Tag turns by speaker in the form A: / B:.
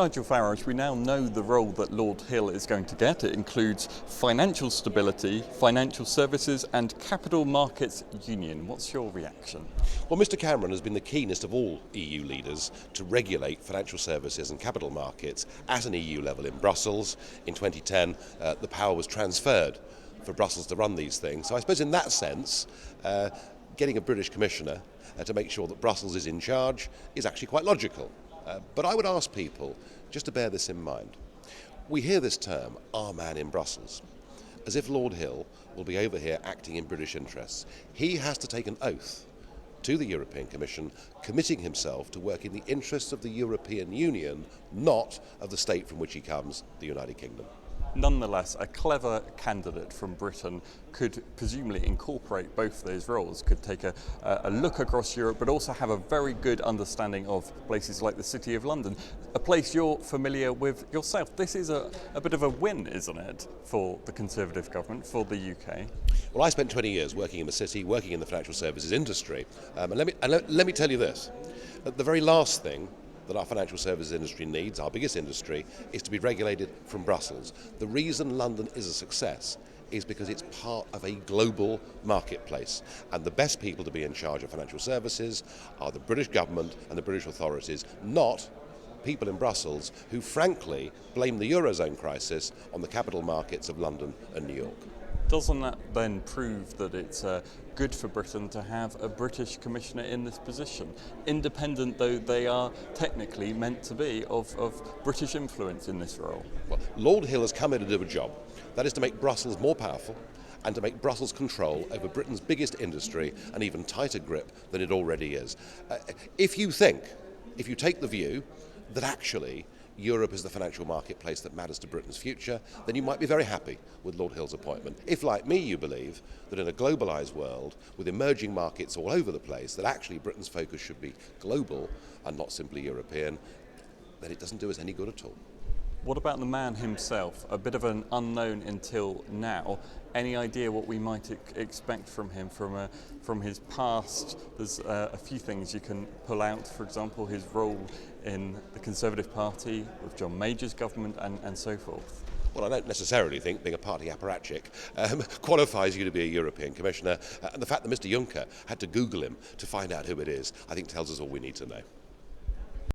A: Nigel Farage, we now know the role that Lord Hill is going to get. It includes financial stability, financial services and capital markets union. What's your reaction?
B: Well, Mr Cameron has been the keenest of all EU leaders to regulate financial services and capital markets at an EU level in Brussels. In 2010, the power was transferred for Brussels to run these things. So I suppose in that sense, getting a British commissioner to make sure that Brussels is in charge is actually quite logical. But I would ask people just to bear this in mind. We hear this term, our man in Brussels, as if Lord Hill will be over here acting in British interests. He has to take an oath to the European Commission, committing himself to work in the interests of the European Union, not of the state from which he comes, the United Kingdom.
A: Nonetheless, a clever candidate from Britain could presumably incorporate both those roles, could take a look across Europe, but also have a very good understanding of places like the City of London, a place you're familiar with yourself. This is a bit of a win, isn't it, for the Conservative government, for the UK?
B: Well, I spent 20 years working in the city, working in the financial services industry, and let me tell you this. The very last thing that our financial services industry needs, our biggest industry, is to be regulated from Brussels. The reason London is a success is because it's part of a global marketplace, and the best people to be in charge of financial services are the British government and the British authorities, not people in Brussels who frankly blame the Eurozone crisis on the capital markets of London and New York.
A: Doesn't that then prove that it's good for Britain to have a British commissioner in this position, independent though they are technically meant to be of British influence in this role?
B: Well, Lord Hill has come here to do a job. That is to make Brussels more powerful and to make Brussels control over Britain's biggest industry an even tighter grip than it already is. If you take the view that actually Europe is the financial marketplace that matters to Britain's future, then you might be very happy with Lord Hill's appointment. If, like me, you believe that in a globalised world with emerging markets all over the place, that actually Britain's focus should be global and not simply European, then it doesn't do us any good at all.
A: What about the man himself? A bit of an unknown until now. Any idea what we might expect from him, from his past? There's a few things you can pull out. For example, his role in the Conservative Party with John Major's government and so forth.
B: Well, I don't necessarily think being a party apparatchik qualifies you to be a European Commissioner. And the fact that Mr Juncker had to Google him to find out who it is, I think tells us all we need to know.